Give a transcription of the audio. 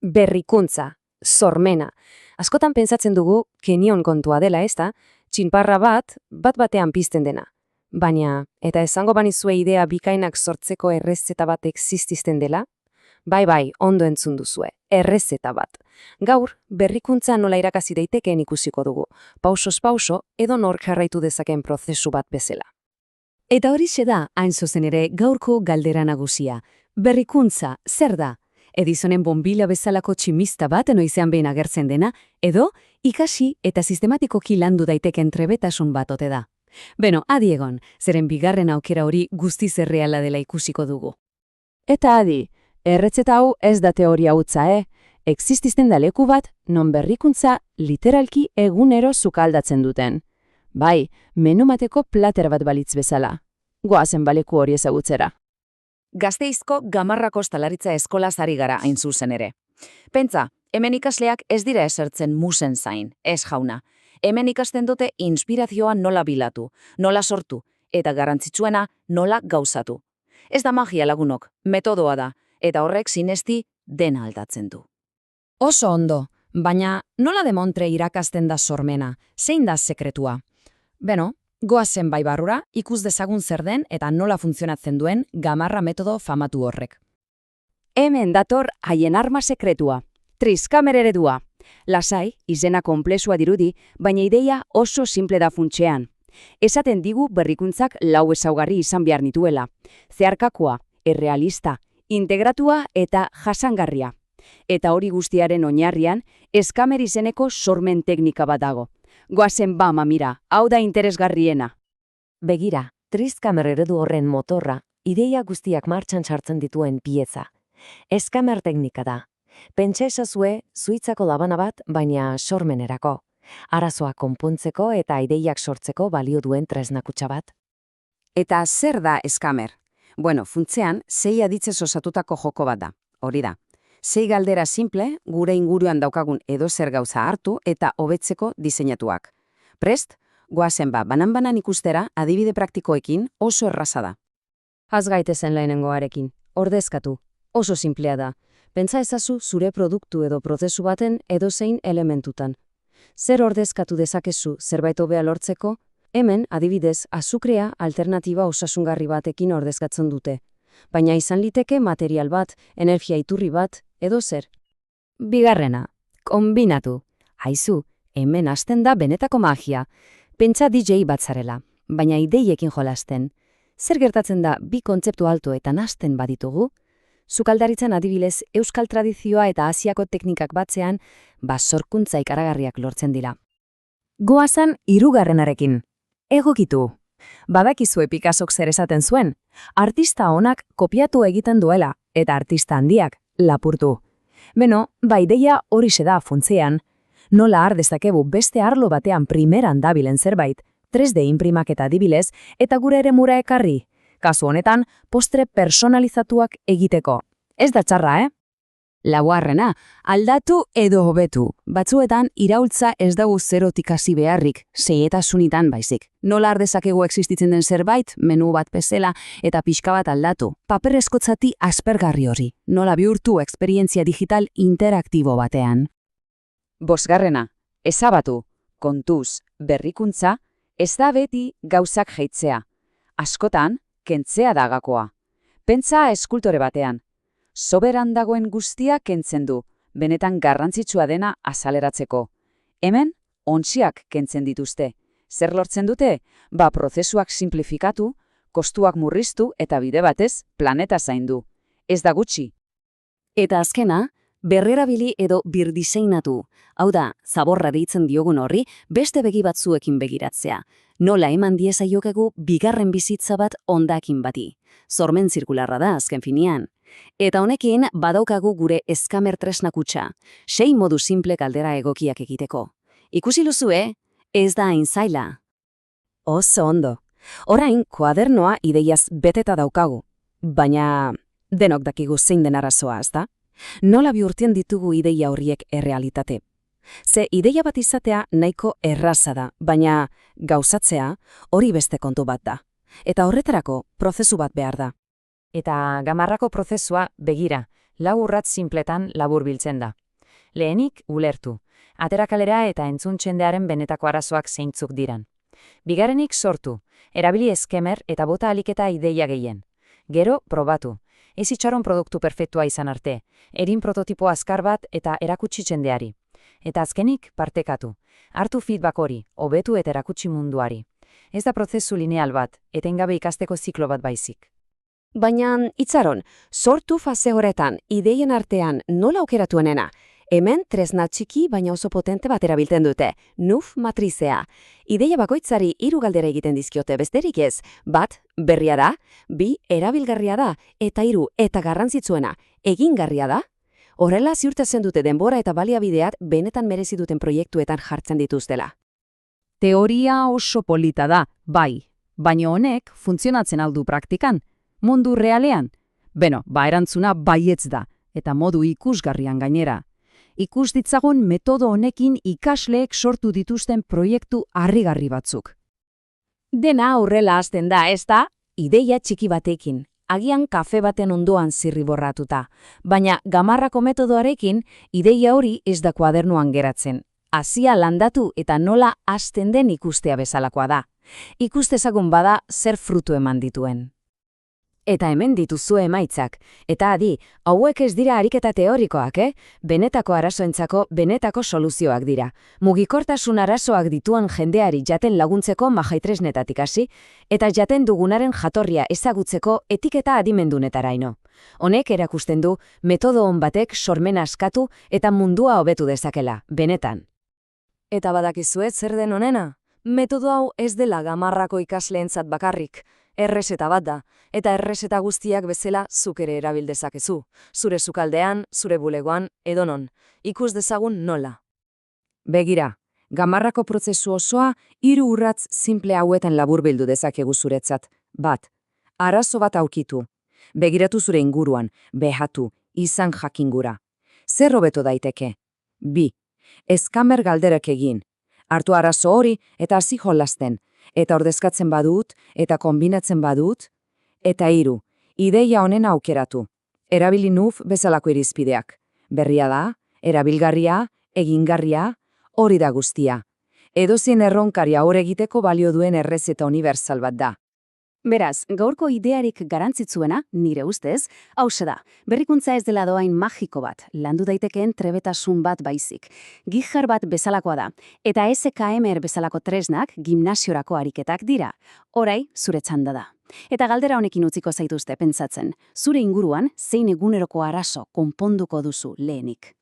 Berrikuntza, sormena. Askotan pentsatzen dugu kenion kontua dela ezta, txinparra bat-batean pizten dena. Baina, eta esango banizue idea bikainak sortzeko errezeta bat exististen dela? Bai, ondo entzun duzue, errezeta bat. Gaur, berrikuntza nola irakasi daitekeen ikusiko dugu, pausos pauso edo nork jarraitu dezaken prozesu bat bezala. Eta horixe da, hain zuzen ere, gaurko galdera nagusia. Berrikuntza, zer da? Edisonen bonbila bezalako tximista bat noizean behin agertzen dena, edo ikasi eta sistematikoki landu daiteken trebetasun bat ote da. Beno, adi egon, zeren bigarren aukera hori guztiz erreala dela ikusiko dugu. Eta adi, erretzeta hau ez da teoria hutsa, Exististen da leku bat, non berrikuntza literalki egunero sukaldatzen duten. Bai, menumateko plater bat balitz bezala. Goazen baleku hori ezagutzera. Gasteizko Gamarrako Ostalaritza eskolaz ari gara hain zuzen ere. Pentsa, hemen ikasleak ez dira esertzen musen zain, ez jauna. Hemen ikasten dute inspirazioa nola bilatu, nola sortu, eta garrantzitsuena nola gauzatu. Ez da magia lagunok, metodoa da, eta horrek sinesti dena aldatzen du. Oso ondo, baina nola demontre irakasten da sormena, zein da sekretua? Beno, goazen bai barrura, ikus dezagun zer den eta nola funtzionatzen duen Gamarra metodo famatu horrek. Hemen dator haien arma sekretua, triskamer eredua. Lasai, izena konplexua dirudi, baina ideia oso simple da funtsean. Esaten digu berrikuntzak lau ezaugarri izan behar nituela. Zeharkakoa, errealista, integratua eta jasangarria. Eta hori guztiaren oinarrian, eskamer izeneko sormen teknika bat dago. Goazen ba, mamira, hau da interesgarriena. Begira, triskamer eredu horren motorra, ideia guztiak martxan sartzen dituen pieza. Eskamer teknika da. Pentsa ezazue, zuitzako labana bat, baina sormenerako. Arazoa konpontzeko eta ideiak sortzeko balio duen tresnakutxa bat. Eta zer da eskamer? Bueno, funtzean, 6 aditzez osatutako joko bat da. Hori da. 6 galdera simple, gure inguruan daukagun edozer gauza hartu eta hobetzeko diseinatuak. Prest? Goazen ba, banan-banan ikustera, adibide praktikoekin oso erraza da. Az gaitezen lehenengoarekin, ordezkatu. Oso simplea da. Pentsa ezazu zure produktu edo prozesu baten edozein elementutan. Zer ordezkatu dezakezu zerbait hobea lortzeko? Hemen, adibidez, azukrea alternatiba osasungarri batekin ordezkatzen dute. Baina izan liteke material bat, energia iturri bat, edo zer. Bigarrena, konbinatu. Aizu, hemen hasten da benetako magia. Pentsa DJ bat zarela, baina ideiekin jolasten. Zer gertatzen da bi kontzeptu alto eta nahasten baditugu? Sukaldaritzan adibidez euskal tradizioa eta asiako teknikak batzean, sorkuntza ikaragarriak lortzen dira. Goazan hirugarrenarekin. Egokitu. Badakizue Picassok zer esaten zuen, artista onak kopiatu egiten duela, eta artista handiak lapurtu. Beno, ideia horixe da funtzean. Nola har dezakegu beste arlo batean primeran dabilen zerbait, 3D inprimaketa adibidez, eta gure eremura ekarri. Kasu honetan, postre personalizatuak egiteko. Ez da txarra, Laugarrena, aldatu edo hobetu. Batzuetan, iraultza ez dago zerotik hasi beharrik, xehetasunetan baizik. Nola har dezakegu existitzen den zerbait, menu bat bezala, eta pixka bat aldatu. Paperezkotzati aspergarri hori. Nola bihurtu esperientzia digital interaktibo batean. Bosgarrena, ezabatu, kontuz, berrikuntza, ez da beti gauzak jeitzea. Askotan, kentzea da gakoa. Pentsa eskultore batean. Soberan dagoen guztia kentzen du, benetan garrantzitsua dena azaleratzeko. Hemen, ontsiak kentzen dituzte. Zer lortzen dute? Prozesuak simplifikatu, kostuak murriztu eta bide batez planeta zaindu. Ez da gutxi. Eta azkena, berrerabili edo birdiseinatu. Hau da, zaborra deitzen diogun horri, beste begi batzuekin begiratzea. Nola eman diezaiokegu bigarren bizitza bat ondakin bati. Sormen zirkularra da azken finean. Eta honekin badaukagu gure eskamer tresnakutxa, 6 modu simple galdera egokiak egiteko. Ikusi luzue, ez da hain zaila. Oso ondo. Orain, kuadernoa ideiaz beteta daukagu. Baina, denok dakigu zein den arazoa, ezta? Nola bihurtzen ditugu ideia horiek errealitate? Ze ideia bat izatea nahiko erraza da, baina gauzatzea hori beste kontu bat da. Eta horretarako prozesu bat behar da. Eta Gamarrako prozesua begira, lau urratz sinpletan labur biltzen da. Lehenik, ulertu. Aterakalera eta entzun-txendearen benetako arazoak zeintzuk diran. Bigarrenik sortu. Erabili eskemer eta bota aliketa ideia gehien. Gero, probatu. Ez itxaron produktu perfektua izan arte. Erin prototipo azkar bat eta erakutsi txendeari. Eta azkenik, partekatu. Hartu feedback hori, hobetu eta erakutsi munduari. Ez da prozesu lineal bat, etengabe ikasteko ziklo bat baizik. Baina, itzaron, sortu fase horretan, ideien artean nola aukeratu onena? Hemen tresna txiki baina oso potente bat erabiltzen dute, NUF matrizea. Ideia bakoitzari 3 galdera egiten dizkiote besterik ez, bat, berria da, 2, erabilgarria da, eta 3, eta garrantzitsuena, egingarria da? Horrela ziurtatzen dute denbora eta baliabideak benetan merezi duten proiektuetan jartzen dituztela. Teoria oso polita da, bai, baina honek funtzionatzen aldu praktikan. Mundu realean? Beno, erantzuna baietz da, eta modu ikusgarrian gainera. Ikus ditzagun metodo honekin ikasleek sortu dituzten proiektu harrigarri batzuk. Dena aurrela hasten da, ez da? Ideia txiki batekin, agian kafe baten ondoan zirriborratuta, baina gamarrako metodoarekin ideia hori ez da kuadernuan geratzen. Hasia landatu eta nola hasten den ikustea bezalakoa da. Ikustezagun bada zer frutu eman dituen. Eta hemen dituzue emaitzak. Eta adi, hauek ez dira ariketa teorikoak, Benetako arazoentzako benetako soluzioak dira. Mugikortasun arazoak dituen jendeari jaten laguntzeko majaitresnetatik hasi, eta jaten dugunaren jatorria ezagutzeko etiketa adimendunetaraino. Honek erakusten du metodo on batek sormena askatu eta mundua hobetu dezakela, benetan. Eta badakizuet zer den honena? Metodo hau ez dela gamarrako ikasleentzat bakarrik. Errezeta bat da, eta errezeta guztiak bezala zuk ere erabil dezakezu. Zure sukaldean, zure bulegoan, edonon. Ikus dezagun nola. Begira, gamarrako prozesu osoa 3 urratz simple hauetan laburbildu dezakegu zuretzat. Bat, arazo bat aukitu. Begiratu zure inguruan, behatu, izan jakingura. Zer hobeto daiteke? 2. Eskamer galderak egin. Hartu arazo hori eta hasi jolasten. Eta ordezkatzen badut, eta konbinatzen badut. Eta 3. Ideia honena aukeratu. Erabili NUF bezalako irizpideak. Berria da, erabilgarria, egingarria, hori da guztia. Edozein erronkari aurre egiteko balio duen errezeta unibertsal bat da. Beraz, gaurko idearik garrantzitsuena, nire ustez, hauxe da, berrikuntza ez dela doain magiko bat, landu daitekeen trebetasun bat baizik. Gijar bat bezalakoa da, eta SKMR bezalako tresnak gimnasiorako ariketak dira. Orai, zure txanda da. Eta galdera honekin utziko zaituzte pentsatzen, zure inguruan zein eguneroko arazo konponduko duzu lehenik.